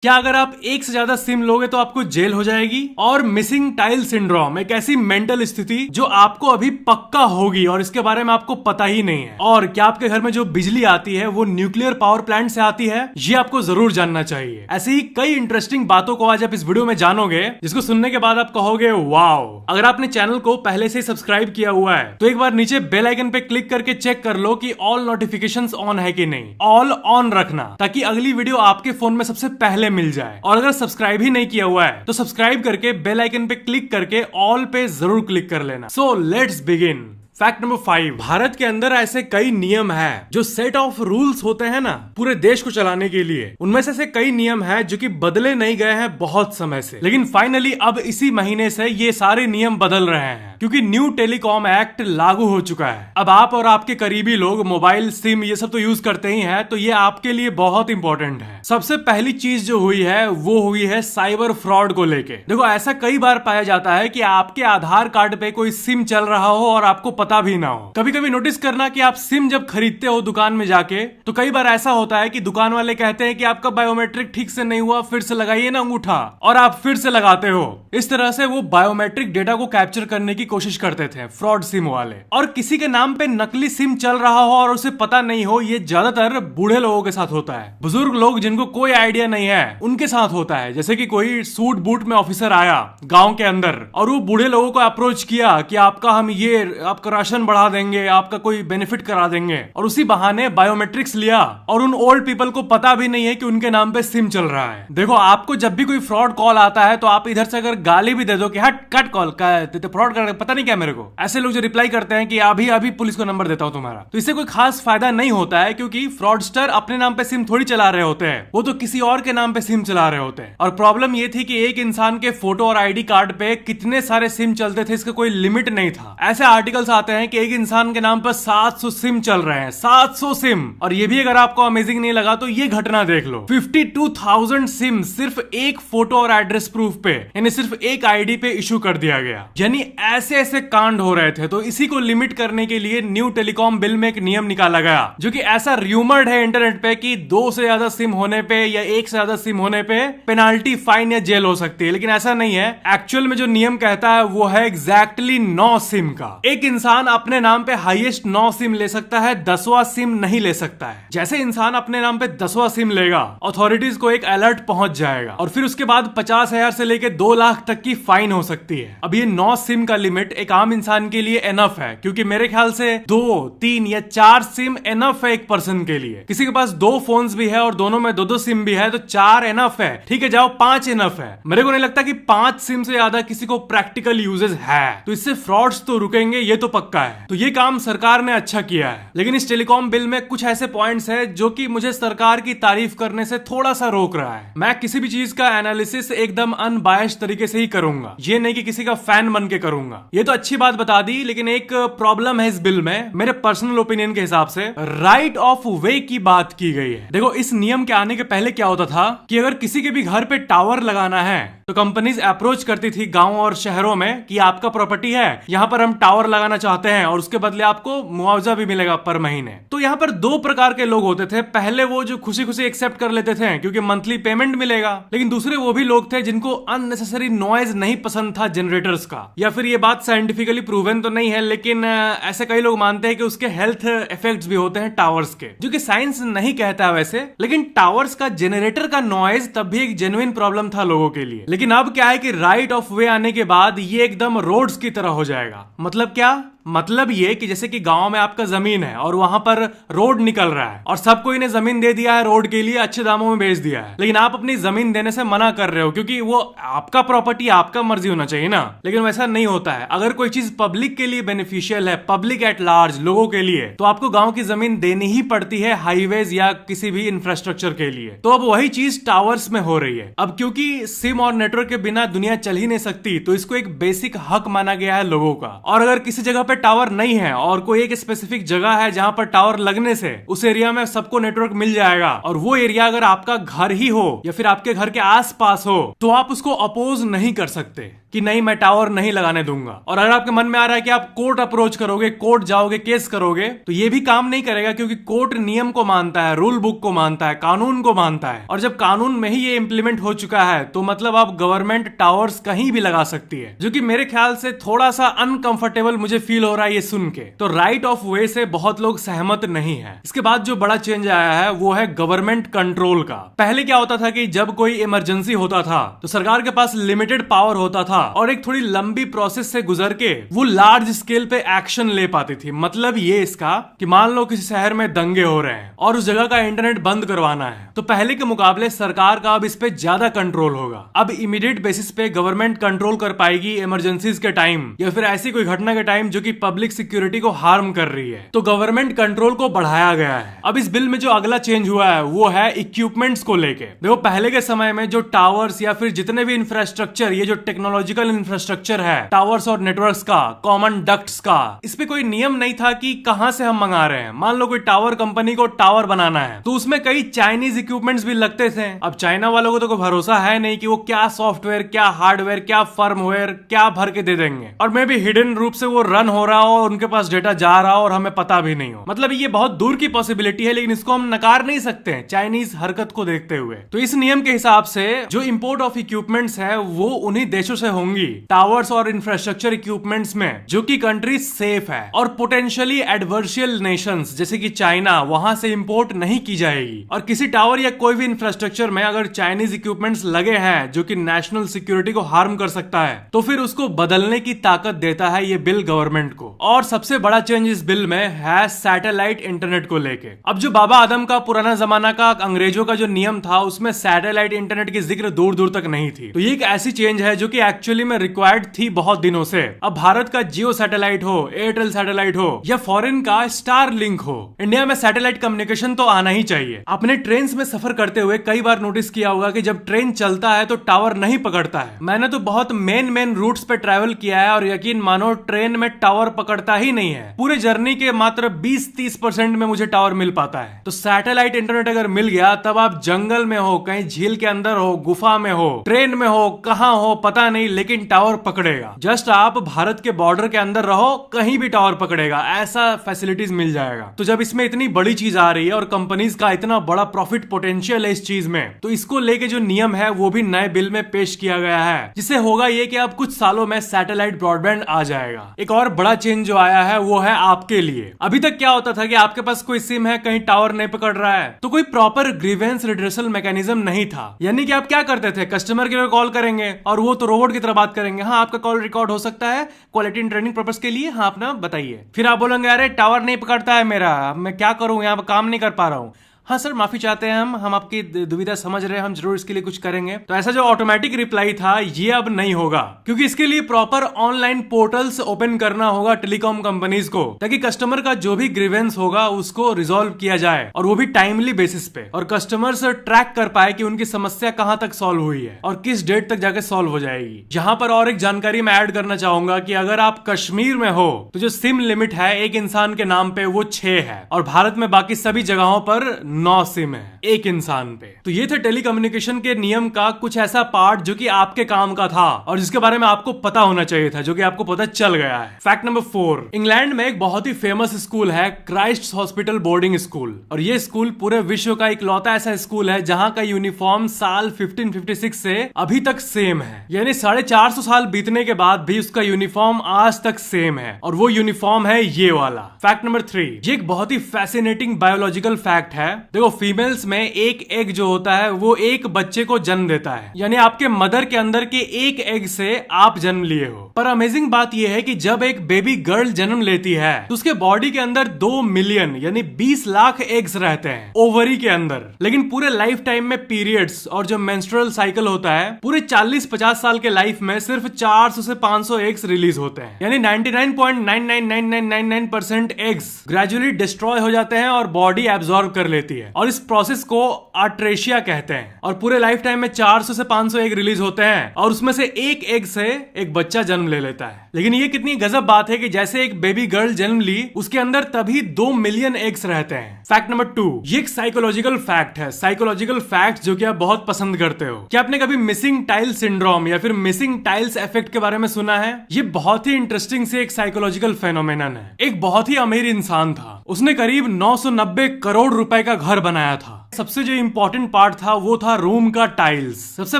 क्या अगर आप एक से ज्यादा सिम लोगे तो आपको जेल हो जाएगी? और मिसिंग टाइल सिंड्रोम एक ऐसी मेंटल स्थिति जो आपको अभी पक्का होगी और इसके बारे में आपको पता ही नहीं है। और क्या आपके घर में जो बिजली आती है वो न्यूक्लियर पावर प्लांट से आती है? ये आपको जरूर जानना चाहिए। ऐसी ही कई इंटरेस्टिंग बातों को आज आप इस वीडियो में जानोगे, जिसको सुनने के बाद आप कहोगे वाओ। अगर आपने चैनल को पहले से सब्सक्राइब किया हुआ है तो एक बार नीचे बेल आइकन पे क्लिक करके चेक कर लो कि ऑल नोटिफिकेशंस ऑन है कि नहीं। ऑल ऑन रखना ताकि अगली वीडियो आपके फोन में सबसे पहले मिल जाए। और अगर सब्सक्राइब ही नहीं किया हुआ है तो सब्सक्राइब करके बेल आइकन पे क्लिक करके ऑल पे जरूर क्लिक कर लेना। So let's begin. Fact number 5, Bharat के अंदर ऐसे कई नियम हैं जो सेट ऑफ रूल्स होते हैं ना पूरे देश को चलाने के लिए। उनमें से ऐसे कई नियम हैं जो कि बदले नहीं गए हैं बहुत समय से, लेकिन फाइनली अब इसी महीने से ये सारे नियम बदल रहे हैं क्योंकि न्यू टेलीकॉम एक्ट लागू हो चुका है। अब आप और आपके करीबी लोग मोबाइल सिम ये सब तो यूज करते ही हैं, तो ये आपके लिए बहुत इंपॉर्टेंट है। सबसे पहली चीज जो हुई है वो हुई है साइबर फ्रॉड को लेके। देखो, ऐसा कई बार पाया जाता है कि आपके आधार कार्ड पे कोई सिम चल रहा हो और आपको पता भी ना हो। कभी कभी नोटिस करना कि आप सिम जब खरीदते हो दुकान में जाके, तो कई बार ऐसा होता है कि दुकान वाले कहते हैं कि आपका बायोमेट्रिक ठीक से नहीं हुआ, फिर से लगाइए ना अंगूठा, और आप फिर से लगाते हो। इस तरह से वो बायोमेट्रिक डेटा को कैप्चर करने की कोशिश करते थे फ्रॉड सिम वाले। और किसी के नाम पे नकली सिम चल रहा हो और उसे पता नहीं हो, ये ज्यादातर बूढ़े लोगों के साथ होता है। बुजुर्ग लोग जिनको कोई आइडिया नहीं है उनके साथ होता है। जैसे कि कोई सूट बूट में ऑफिसर आया गांव के अंदर और वो बूढ़े लोगों को अप्रोच किया कि आपका हम ये आपका राशन बढ़ा देंगे, आपका कोई बेनिफिट करा देंगे, और उसी बहाने बायोमेट्रिक्स लिया। और उन ओल्ड पीपल को पता भी नहीं है कि उनके नाम पे सिम चल रहा है। देखो, आपको जब भी कोई फ्रॉड कॉल आता है तो आप इधर से अगर गाली भी दे दो कि हट कट कॉल का फ्रॉड कर पता नहीं क्या मेरे को, ऐसे लोग जो रिप्लाई करते हैं कि अभी अभी पुलिस को नंबर देता हूं तुम्हारा, तो इससे कोई खास फायदा नहीं होता है क्योंकि फ्रॉडस्टर अपने नाम पे सिम थोड़ी चला रहे होते हैं, वो तो किसी और के नाम पे सिम चला रहे होते हैं। और प्रॉब्लम ये थी कि एक इंसान के फोटो और आईडी कार्ड पे कितने सारे सिम चलते थे, इसका कोई लिमिट नहीं था। ऐसे आर्टिकल्स आते हैं कि एक इंसान के नाम पर 700 सिम चल रहे हैं, 700 सिम। और ये भी अगर आपको अमेजिंग नहीं लगा तो ये घटना देख लो, 52,000 सिम सिर्फ एक फोटो और एड्रेस प्रूफ पे, यानी सिर्फ एक आईडी पे इशू कर दिया गया। यानी ऐसे ऐसे कांड हो रहे थे। तो इसी को लिमिट करने के लिए न्यू टेलीकॉम बिल में एक नियम निकाला गया, जो कि ऐसा र्यूमर्ड है इंटरनेट पे कि 2 से ज्यादा सिम होने पे या 1 से ज्यादा सिम होने पे पेनाल्टी, फाइन या जेल हो सकती है। लेकिन ऐसा नहीं है। एक्चुअल में जो नियम कहता है वो है एग्जैक्टली 9 सिम का। एक इंसान अपने नाम पे हाईएस्ट 9 सिम ले सकता है, 10वां सिम नहीं ले सकता है। जैसे इंसान अपने नाम पे 10वां सिम लेगा, अथॉरिटीज को एक अलर्ट पहुंच जाएगा और फिर उसके बाद 50,000 से लेकर 2 लाख तक की फाइन हो सकती है। अब ये 9 सिम का लिमिट एक आम इंसान के लिए एनफ है, क्योंकि मेरे ख्याल से 2, 3 या 4 सिम एनफ है एक पर्सन के लिए। किसी के पास 2 फोन्स भी है और दोनों में 2-2 सिम भी है तो 4 एनफ है। ठीक है, जाओ 5 एनफ है। मेरे को नहीं लगता कि 5 सिम से ज्यादा किसी को प्रैक्टिकल यूजेस है, तो इससे फ्रॉड्स तो रुकेंगे, ये तो पक्का है। तो ये काम सरकार ने अच्छा किया है। लेकिन इस टेलीकॉम बिल में कुछ ऐसे पॉइंट्स है जो कि मुझे सरकार की तारीफ करने से थोड़ा सा रोक रहा है। मैं किसी भी चीज का एनालिसिस एकदम अनबायस्ड तरीके से ही करूंगा, ये नहीं कि किसी का फैन बन के करूंगा। ये तो अच्छी बात बता दी, लेकिन एक प्रॉब्लम है इस बिल में। मेरे पर्सनल ओपिनियन के हिसाब से राइट ऑफ वे की बात की गई है। देखो, इस नियम के आने के पहले क्या होता था कि अगर किसी के भी घर पे टावर लगाना है तो कंपनीज अप्रोच करती थी गांव और शहरों में कि आपका प्रॉपर्टी है, यहां पर हम टावर लगाना चाहते हैं और उसके बदले आपको मुआवजा भी मिलेगा पर महीने। तो यहाँ पर 2 प्रकार के लोग होते थे। पहले वो जो खुशी खुशी एक्सेप्ट कर लेते थे क्योंकि मंथली पेमेंट मिलेगा, लेकिन दूसरे वो भी लोग थे जिनको अननेसेसरी नॉइज नहीं पसंद था जनरेटर्स का। या फिर ये बात साइंटिफिकली प्रूवन तो नहीं है, लेकिन ऐसे कई लोग मानते हैं कि उसके हेल्थ इफेक्ट्स भी होते हैं टावर्स के, जो कि साइंस नहीं कहता है वैसे। लेकिन टावर्स का जनरेटर का नॉइज तब भी एक जेन्युइन प्रॉब्लम था लोगों के लिए। लेकिन अब क्या है कि राइट ऑफ वे आने के बाद ये एकदम रोड्स की तरह हो जाएगा। मतलब क्या? मतलब ये कि जैसे कि गांव में आपका जमीन है और वहां पर रोड निकल रहा है और सब कोई ने जमीन दे दिया है रोड के लिए, अच्छे दामों में बेच दिया है, लेकिन आप अपनी जमीन देने से मना कर रहे हो क्योंकि वो आपका प्रॉपर्टी, आपका मर्जी होना चाहिए ना। लेकिन वैसा नहीं होता है। अगर कोई चीज पब्लिक के लिए बेनिफिशियल है, पब्लिक एट लार्ज, लोगों के लिए, तो आपको गांव की जमीन देनी ही पड़ती है हाईवेज या किसी भी इंफ्रास्ट्रक्चर के लिए। तो अब वही चीज टावर्स में हो रही है। अब क्योंकि सिम और नेटवर्क के बिना दुनिया चल ही नहीं सकती, तो इसको एक बेसिक हक माना गया है लोगों का। और अगर किसी जगह पे टावर नहीं है और कोई एक स्पेसिफिक जगह है जहां पर टावर लगने से उस एरिया में सबको नेटवर्क मिल जाएगा, और वो एरिया अगर आपका घर ही हो या फिर आपके घर के आसपास हो, तो आप उसको अपोज नहीं कर सकते। कि नहीं मैं टावर नहीं लगाने दूंगा। और अगर आपके मन में आ रहा है कि आप कोर्ट अप्रोच करोगे, कोर्ट जाओगे, केस करोगे, तो ये भी काम नहीं करेगा, क्योंकि कोर्ट नियम को मानता है, रूल बुक को मानता है, कानून को मानता है। और जब कानून में ही ये इंप्लीमेंट हो चुका है तो मतलब आप गवर्नमेंट टावर्स कहीं भी लगा सकती है, जो कि मेरे ख्याल से थोड़ा सा अनकंफर्टेबल मुझे फील हो रहा है ये सुन के। तो राइट ऑफ वे से बहुत लोग सहमत नहीं है। इसके बाद जो बड़ा चेंज आया है वो है गवर्नमेंट कंट्रोल का। पहले क्या होता था कि जब कोई इमरजेंसी होता था तो सरकार के पास लिमिटेड पावर होता था और एक थोड़ी लंबी प्रोसेस से गुजर के वो लार्ज स्केल पे एक्शन ले पाती थी। मतलब ये इसका कि मान लो किसी शहर में दंगे हो रहे हैं और उस जगह का इंटरनेट बंद करवाना है, तो पहले के मुकाबले सरकार का अब इस पे ज्यादा कंट्रोल होगा। अब इमीडिएट बेसिस पे गवर्नमेंट कंट्रोल कर पाएगी इमरजेंसीज के टाइम या फिर ऐसी कोई घटना के टाइम जो कि पब्लिक सिक्योरिटी को हार्म कर रही है। तो गवर्नमेंट कंट्रोल को बढ़ाया गया है। अब इस बिल में जो अगला चेंज हुआ है वो है इक्विपमेंट्स को लेके। देखो पहले के समय में जो टावर्स या फिर जितने भी इंफ्रास्ट्रक्चर, ये जो टेक्नोलॉजिकल इंफ्रास्ट्रक्चर है टावर्स और नेटवर्क्स का, कॉमन डक्ट्स का, इस पे कोई नियम नहीं था कि कहां से हम मंगा रहे हैं। मान लो कोई टावर कंपनी को टावर बनाना है तो उसमें कई चाइनीज इक्विपमेंट्स भी लगते थे। अब चाइना वालों को तो कोई भरोसा है नहीं कि वो क्या सॉफ्टवेयर, क्या हार्डवेयर, क्या फर्मवेयर क्या भर के दे देंगे, और मे भी हिडन रूप से वो रन हो रहा हो और उनके पास डेटा जा रहा हो और हमें पता भी नहीं हो। मतलब ये बहुत दूर की पॉसिबिलिटी है, लेकिन इसको हम नकार नहीं सकते हैं चाइनीज हरकत को देखते हुए। तो इस नियम के हिसाब से जो इंपोर्ट ऑफ इक्विपमेंट्स है वो उन्हीं देशों से होंगी, टावर्स और इंफ्रास्ट्रक्चर इक्विपमेंट्स में, जो कि कंट्री सेफ है, और पोटेंशियली एडवर्शियल नेशंस जैसे कि चाइना, वहां से इंपोर्ट नहीं की जाएगी। और किसी टावर या कोई भी इंफ्रास्ट्रक्चर में अगर चाइनीज इक्विपमेंट्स लगे हैं जो कि नेशनल सिक्योरिटी को हार्म कर सकता है, तो फिर उसको बदलने की ताकत देता है ये बिल गवर्नमेंट को। और सबसे बड़ा चेंज इस बिल में है सैटेलाइट इंटरनेट को लेके। अब जो बाबा आदम का पुराना जमाना का अंग्रेजों का जो नियम था उसमें सैटेलाइट इंटरनेट की जिक्र दूर दूर तक नहीं थी। तो ये एक ऐसी चेंज है जो कि एक्चुअली में रिक्वायर्ड थी बहुत दिनों से। अब भारत का जियो सैटेलाइट हो, एयरटेल सैटेलाइट हो या फॉरेन का स्टार लिंक हो, इंडिया में सैटेलाइट कम्युनिकेशन तो आना ही चाहिए। आपने ट्रेन में सफर करते हुए कई बार नोटिस किया होगा कि जब ट्रेन चलता है तो टावर नहीं पकड़ता है। मैंने तो बहुत मेन रूट्स पे ट्रैवल किया है और यकीन मानो ट्रेन में टावर पकड़ता ही नहीं है। पूरे जर्नी के मात्र 20-30% में मुझे टावर मिल पाता है। तो सैटेलाइट इंटरनेट अगर मिल गया तब आप जंगल में हो, कहीं झील के अंदर हो, गुफा में हो, ट्रेन में हो, कहां हो पता नहीं, लेकिन टावर पकड़ेगा। जस्ट आप भारत के बॉर्डर के अंदर रहो, कहीं भी टावर पकड़ेगा, ऐसा फैसिलिटीज मिल जाएगा। तो जब इसमें इतनी बड़ी चीज आ रही है और कंपनीज का इतना बड़ा प्रॉफिट पोटेंशियल है इस चीज में, तो इसको लेके जो नियम है वो भी नए बिल में पेश किया गया है, जिससे होगा ये कि अब कुछ सालों में सैटेलाइट ब्रॉडबैंड आ जाएगा। एक और बड़ा चेंज जो आया है वो है आपके लिए। अभी तक क्या होता था कि आपके पास कोई सिम है, कहीं टावर नहीं पकड़ रहा है, तो कोई प्रॉपर ग्रीवेंस रिड्रेसल मैकेनिज्म नहीं था। यानी कि आप क्या करते थे, कस्टमर केयर कॉल करेंगे और वो तो रोबोट की तरह बात करेंगे, हाँ आपका कॉल रिकॉर्ड हो सकता है क्वालिटी एंड ट्रेनिंग पर्पस के लिए, हाँ अपना बताइए। फिर आप बोलेंगे अरे टावर नहीं पकड़ता है मेरा, मैं क्या करूं, यहाँ पर काम नहीं कर पा रहा हूं। हाँ सर माफी चाहते हैं हम आपकी दुविधा समझ रहे हैं, हम जरूर इसके लिए कुछ करेंगे। तो ऐसा जो ऑटोमेटिक रिप्लाई था ये अब नहीं होगा, क्योंकि इसके लिए प्रॉपर ऑनलाइन पोर्टल्स ओपन करना होगा टेलीकॉम कंपनीज को, ताकि कस्टमर का जो भी ग्रीवेंस होगा उसको रिजॉल्व किया जाए, और वो भी टाइमली बेसिस पे, और कस्टमर्स ट्रैक कर पाए कि उनकी समस्या कहां तक सॉल्व हुई है और किस डेट तक जाके सॉल्व हो जाएगी। जहां पर और एक जानकारी मैं ऐड करना चाहूंगा कि अगर आप कश्मीर में हो तो जो सिम लिमिट है एक इंसान के नाम पे वो 6 है, और भारत में बाकी सभी जगहों पर 9 सिम है एक इंसान पे। तो ये थे टेलीकम्युनिकेशन के नियम का कुछ ऐसा पार्ट जो कि आपके काम का था और जिसके बारे में आपको पता होना चाहिए था, जो कि आपको पता चल गया है। फैक्ट नंबर 4, इंग्लैंड में एक बहुत ही फेमस स्कूल है क्राइस्ट हॉस्पिटल बोर्डिंग स्कूल, और ये स्कूल पूरे विश्व का इकलौता ऐसा स्कूल है जहां का यूनिफॉर्म साल 1556 से अभी तक सेम है। यानी 450 साल बीतने के बाद भी उसका यूनिफॉर्म आज तक सेम है, और वो यूनिफॉर्म है ये वाला। फैक्ट नंबर 3, ये एक बहुत ही फैसिनेटिंग बायोलॉजिकल फैक्ट है। देखो फीमेल्स में एक एग जो होता है वो एक बच्चे को जन्म देता है, यानी आपके मदर के अंदर के एक एग से आप जन्म लिए हो। पर अमेजिंग बात यह है कि जब एक बेबी गर्ल जन्म लेती है तो उसके बॉडी के अंदर 2 मिलियन यानी 20 लाख एग्स रहते हैं ओवरी के अंदर, लेकिन पूरे लाइफ टाइम में पीरियड्स और जो मेंस्ट्रुअल साइकिल होता है पूरे 40-50 साल के लाइफ में सिर्फ 400 से 500 एग्स रिलीज होते हैं, यानी 99.999999% एग्स ग्रेजुअली डिस्ट्रॉय हो जाते हैं और बॉडी एब्जॉर्ब कर लेती देती है और इस प्रोसेस को आर्ट्रेशिया कहते हैं। और पूरे लाइफ टाइम में 400 से 500 एग रिलीज होते हैं और उसमें से एक एग से एक बच्चा जन्म ले लेता है। लेकिन ये कितनी गजब बात है कि जैसे एक बेबी गर्ल जन्म ली, उसके अंदर तभी 2 मिलियन एग्स रहते हैं। फैक्ट नंबर 2, ये एक साइकोलॉजिकल फैक्ट है, साइकोलॉजिकल फैक्ट जो कि आप बहुत पसंद करते हो। क्या आपने कभी मिसिंग टाइल सिंड्रोम या फिर मिसिंग टाइल्स इफेक्ट के बारे में सुना है? ये बहुत ही इंटरेस्टिंग से एक साइकोलॉजिकल फेनोमेनन है। एक बहुत ही अमीर इंसान था, उसने करीब 990 करोड़ रुपए का घर बनाया था। सबसे जो इंपॉर्टेंट पार्ट था वो था रूम का टाइल्स। सबसे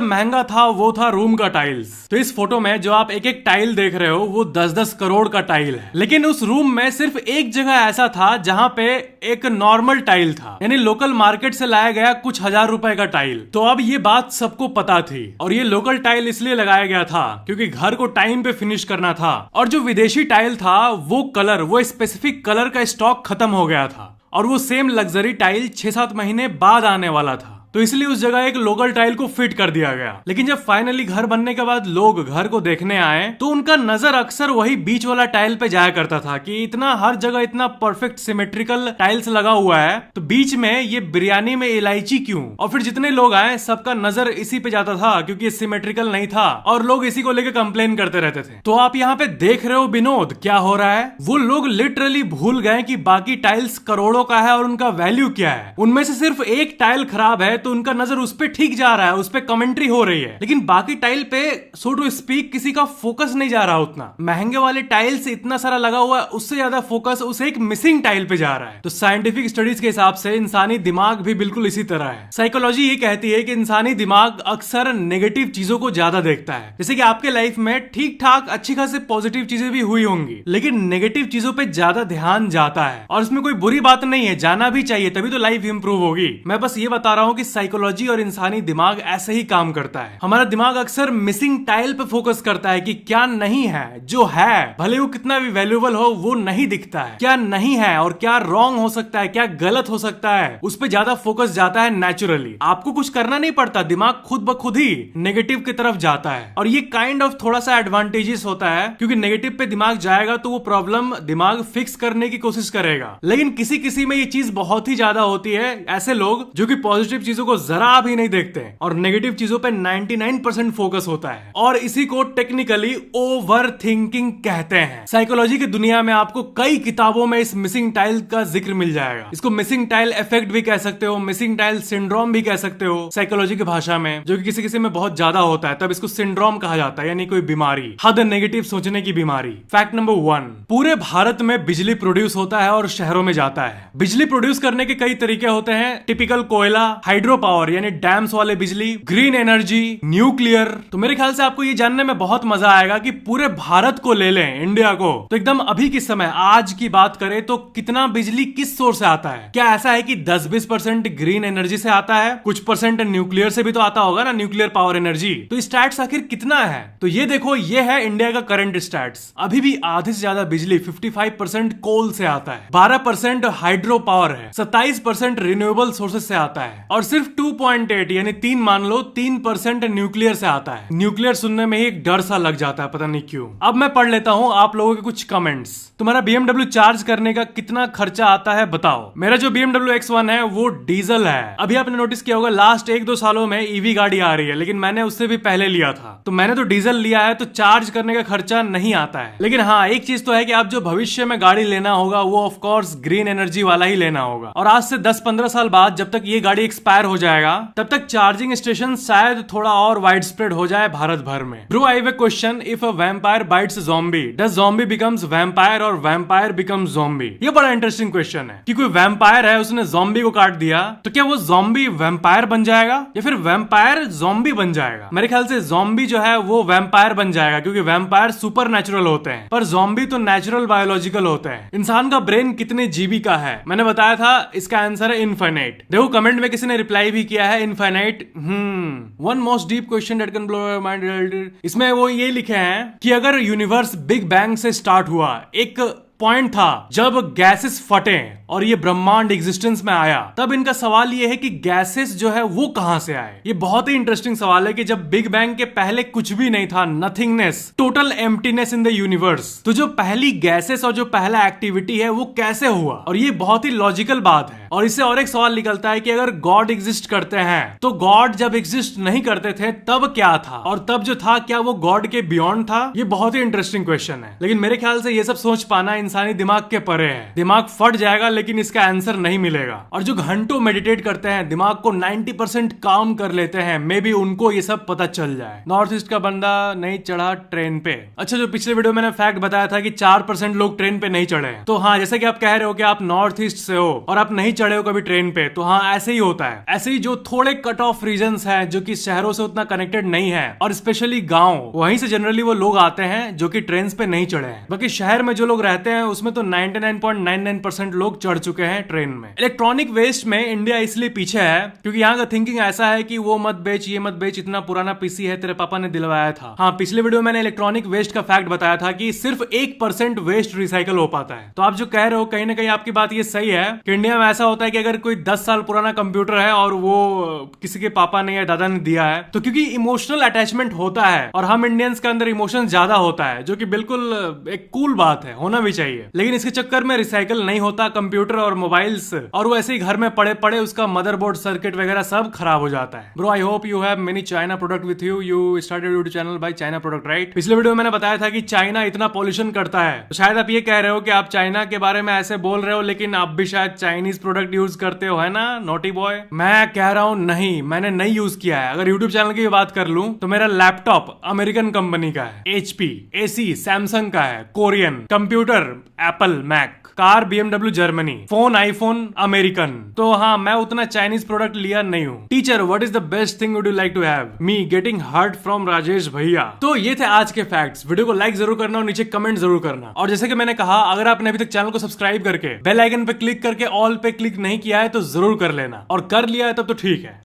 महंगा था वो था रूम का टाइल्स। तो इस फोटो में जो आप एक एक टाइल देख रहे हो वो 10-10 करोड़ का टाइल है। लेकिन उस रूम में सिर्फ एक जगह ऐसा था जहां पे एक नॉर्मल टाइल था, यानी लोकल मार्केट से लाया गया कुछ हजार रुपए का टाइल। तो अब ये बात सबको पता थी और ये लोकल टाइल इसलिए लगाया गया था क्योंकि घर को टाइम पे फिनिश करना था। और जो विदेशी टाइल था वो स्पेसिफिक कलर का स्टॉक खत्म हो गया था और वो सेम लग्जरी टाइल 6-7 महीने बाद आने वाला था। तो इसलिए उस जगह एक लोकल टाइल को फिट कर दिया गया। लेकिन जब फाइनली घर बनने के बाद लोग घर को देखने आए तो उनका नजर अक्सर वही बीच वाला टाइल पे जाया करता था कि इतना हर जगह इतना परफेक्ट सिमेट्रिकल टाइल्स लगा हुआ है, तो बीच में ये बिरयानी में इलायची क्यों? और फिर जितने लोग आए सबका नजर इसी पे जाता था क्योंकि ये सिमेट्रिकल नहीं था और लोग इसी को लेकर कंप्लेन करते रहते थे। तो आप यहाँ पे देख रहे हो विनोद क्या हो रहा है। वो लोग लिटरली भूल गए कि बाकी टाइल्स करोड़ों का है और उनका वैल्यू क्या है। उनमें से सिर्फ एक टाइल खराब है तो उनका नजर उस पे ठीक जा रहा है, उस पे कमेंट्री हो रही है, लेकिन बाकी टाइल पे सो टू स्पीक किसी का फोकस नहीं जा रहा उतना। महंगे वाले टाइल्स इतना सारा लगा हुआ है, उससे ज्यादा फोकस उस एक मिसिंग टाइल पे जा रहा है। तो साइंटिफिक स्टडीज के हिसाब से इंसानी दिमाग भी बिल्कुल इसी तरह है। साइकोलॉजी ये कहती है कि इंसानी दिमाग अक्सर नेगेटिव चीजों को ज्यादा देखता है। जैसे कि आपके लाइफ में ठीक ठाक अच्छी खासी पॉजिटिव चीजें भी हुई होंगी, लेकिन नेगेटिव चीजों पे ज्यादा ध्यान जाता है। और इसमें कोई बुरी बात नहीं है, जाना भी चाहिए, तभी तो लाइफ इंप्रूव होगी। मैं बस ये बता रहा हूँ कि साइकोलॉजी और इंसानी दिमाग ऐसे ही काम करता है। हमारा दिमाग अक्सर मिसिंग टाइल पे फोकस करता है कि क्या नहीं है, जो है भले वो कितना भी वैल्यूएबल हो वो नहीं दिखता है। क्या नहीं है और क्या रॉन्ग हो सकता है, क्या गलत हो सकता है, उस पर ज्यादा फोकस जाता है नेचुरली। आपको कुछ करना नहीं पड़ता, दिमाग खुद ब खुद ही नेगेटिव की तरफ जाता है। और ये काइंड ऑफ थोड़ा सा एडवांटेजेस होता है क्योंकि नेगेटिव पे दिमाग जाएगा तो वो प्रॉब्लम दिमाग फिक्स करने की कोशिश करेगा। लेकिन किसी किसी में ये चीज बहुत ही ज्यादा होती है, ऐसे लोग जो कि पॉजिटिव चीजों को जरा भी नहीं देखते हैं और नेगेटिव चीजों पे 99% फोकस होता है। और इसी को टेक्निकली ओवर थिंकिंग कहते हैं। साइकोलॉजी की दुनिया में आपको कई किताबों में इस मिसिंग टाइल का जिक्र मिल जाएगा। इसको मिसिंग टाइल इफेक्ट भी कह सकते हो, मिसिंग टाइल सिंड्रोम भी कह सकते हो साइकोलॉजी की भाषा में, जो कि किसी किसी में बहुत ज्यादा होता है, तब इसको सिंड्रोम कहा जाता है, यानी कोई बीमारी, हद नेगेटिव सोचने की बीमारी। फैक्ट नंबर 1, पूरे भारत में बिजली प्रोड्यूस होता है और शहरों में जाता है। बिजली प्रोड्यूस करने के कई तरीके होते हैं, टिपिकल कोयला, हाइड्रो पावर यानी डैम्स वाले बिजली, ग्रीन एनर्जी, न्यूक्लियर। तो मेरे ख्याल से आपको ये जानने में बहुत मजा आएगा कि पूरे भारत को ले लें, इंडिया को, तो एकदम अभी के समय आज की बात करें तो कितना बिजली किस सोर्स से आता है। क्या ऐसा है कि 10-20% ग्रीन एनर्जी से आता है, कुछ परसेंट न्यूक्लियर से भी तो आता होगा ना, न्यूक्लियर पावर एनर्जी। तो स्टैट्स आखिर कितना है? तो ये देखो, ये है इंडिया का करंट स्टैट्स। अभी भी आधे से ज्यादा बिजली 55% कोल से आता है, 12% हाइड्रो पावर है, 27% रिन्यूएबल सोर्सेज से आता है और सिर्फ 2.8 यानी 3 मान लो 3% न्यूक्लियर से आता है। न्यूक्लियर सुनने में ही एक डर सा लग जाता है, पता नहीं क्यों। अब मैं पढ़ लेता हूँ आप लोगों के कुछ कमेंट्स। तुम्हारा BMW चार्ज करने का कितना खर्चा आता है बताओ। मेरा जो BMW X1 है वो डीजल है। अभी आपने नोटिस किया होगा लास्ट 1-2 सालों में ईवी गाड़ी आ रही है, लेकिन मैंने उससे भी पहले लिया था, तो मैंने तो डीजल लिया है, तो चार्ज करने का खर्चा नहीं आता है। लेकिन हाँ, एक चीज तो है कि आप जो भविष्य में गाड़ी लेना होगा वो ऑफ कोर्स ग्रीन एनर्जी वाला ही लेना होगा। और आज से 10-15 साल बाद जब तक ये गाड़ी एक्सपायर हो जाएगा तब तक चार्जिंग स्टेशन शायद थोड़ा और वाइड स्प्रेड हो जाए भारत भर में। Bro, I have a question, if a vampire bytes zombie, does zombie becomes vampire और वैम्पायर बिकम्स ज़ॉम्बी? ये बड़ा इंटरेस्टिंग क्वेश्चन है कि कोई वैम्पायर है, उसने ज़ॉम्बी को काट दिया, तो क्या वो ज़ॉम्बी वैम्पायर बन जाएगा या फिर वैम्पायर ज़ॉम्बी बन जाएगा? मेरे ख्याल से ज़ॉम्बी जो है वो वैम्पायर बन जाएगा, क्योंकि वैम्पायर सुपर नेचुरल होते हैं पर ज़ॉम्बी तो नेचुरल बायोलॉजिकल होते हैं। इंसान का ब्रेन कितने जीबी का है? मैंने बताया था इसका आंसर है इनफाइनाइट। देखो कमेंट में किसी ने रिप्लाई भी किया है infinite. One most deep question that can blow your mind. इसमें वो ये लिखे हैं कि अगर यूनिवर्स बिग बैंग से स्टार्ट हुआ, एक पॉइंट था जब गैसेस फटे और ये ब्रह्मांड एग्जिस्टेंस में आया, तब इनका सवाल ये है कि गैसेस जो है वो कहां से आए। ये बहुत ही इंटरेस्टिंग सवाल है कि जब बिग बैंग के पहले कुछ भी नहीं था, nothingness, total emptiness in the universe, तो जो पहली गैसेस और जो पहला एक्टिविटी है वो कैसे हुआ? और ये बहुत ही लॉजिकल बात है। और इससे और एक सवाल निकलता है कि अगर गॉड एग्जिस्ट करते हैं तो गॉड जब एग्जिस्ट नहीं करते थे तब क्या था, और तब जो था क्या वो गॉड के बियॉन्ड था? ये बहुत ही इंटरेस्टिंग क्वेश्चन है, लेकिन मेरे ख्याल से ये सब सोच पाना इंसानी दिमाग के परे है। दिमाग फट जाएगा लेकिन इसका आंसर नहीं मिलेगा। और जो घंटों मेडिटेट करते हैं, दिमाग को 90% काम कर लेते हैं, मे बी उनको ये सब पता चल जाए। नॉर्थ ईस्ट का बंदा नहीं चढ़ा ट्रेन पे। अच्छा, जो पिछले वीडियो में मैंने फैक्ट बताया था कि 4% लोग ट्रेन पे नहीं चढ़े, तो हाँ, जैसे कि आप कह रहे हो कि आप नॉर्थ ईस्ट से हो और आप नहीं चढ़े हो कभी ट्रेन पे, तो हाँ ऐसे ही होता है। ऐसे ही जो थोड़े कट ऑफ रीजन्स हैं जो कि शहरों से उतना कनेक्टेड नहीं है और स्पेशली गांव, वहीं से जनरली वो लोग आते हैं जो कि ट्रेन पे नहीं चढ़े हैं। बाकी शहर में जो लोग रहते हैं उसमें तो 99.99% लोग चढ़ चुके हैं ट्रेन में। इलेक्ट्रॉनिक वेस्ट में इंडिया इसलिए पीछे है क्योंकि यहाँ का थिंकिंग ऐसा है कि वो मत बेच, ये मत बेच, इतना पुराना पीसी है, तेरे पापा ने दिलवाया था। हाँ, पिछले वीडियो में मैंने इलेक्ट्रॉनिक वेस्ट का फैक्ट बताया था कि सिर्फ 1% वेस्ट रिसाइकल हो पाता है। तो आप जो कह रहे हो कहीं ना कहीं आपकी बात ये सही है कि इंडिया में ऐसा होता है कि अगर कोई 10 साल पुराना कंप्यूटर है और वो किसी के पापा ने या दादा ने दिया है, तो क्योंकि इमोशनल अटैचमेंट होता है और हम इंडियंस के अंदर इमोशन ज्यादा होता है, जो कि बिल्कुल एक कूल बात है, होना भी चाहिए। लेकिन इसके चक्कर में रिसाइकल नहीं होता कंप्यूटर और मोबाइल्स, और वो ऐसे ही घर में पड़े पड़े उसका मदरबोर्ड, सर्किट वगैरह सब खराब हो जाता है। Bro, I hope you have many China product with you. You started YouTube channel by China product, right? पिछले वीडियो में मैंने बताया था कि चाइना इतना पॉल्यूशन करता है, तो शायद आप ये कह रहे हो कि आप चाइना के बारे में ऐसे बोल रहे हो लेकिन आप भी शायद चाइनीज प्रोडक्ट यूज करते हो, है ना नोटी बॉय? मैं कह रहा हूं नहीं, मैंने नहीं यूज किया है। अगर यूट्यूब चैनल की बात कर लूं तो मेरा लैपटॉप अमेरिकन कंपनी का है, HP, AC सैमसंग का है, Korean computer Apple Mac, car BMW Germany, phone iPhone American. तो हाँ, मैं उतना चाइनीज प्रोडक्ट लिया नहीं हूँ। Teacher, what is the best thing would you like to have? Me getting hurt from Rajesh bhaiya. तो ये थे आज के फैक्ट्स। वीडियो को लाइक जरूर करना और नीचे कमेंट जरूर करना। और जैसे कि मैंने कहा, अगर आपने अभी तक चैनल को सब्सक्राइब करके बेल आइकन पे क्लिक करके ऑल पे क्लिक नहीं किया है तो जरूर कर लेना, और कर लिया है तब तो ठीक है।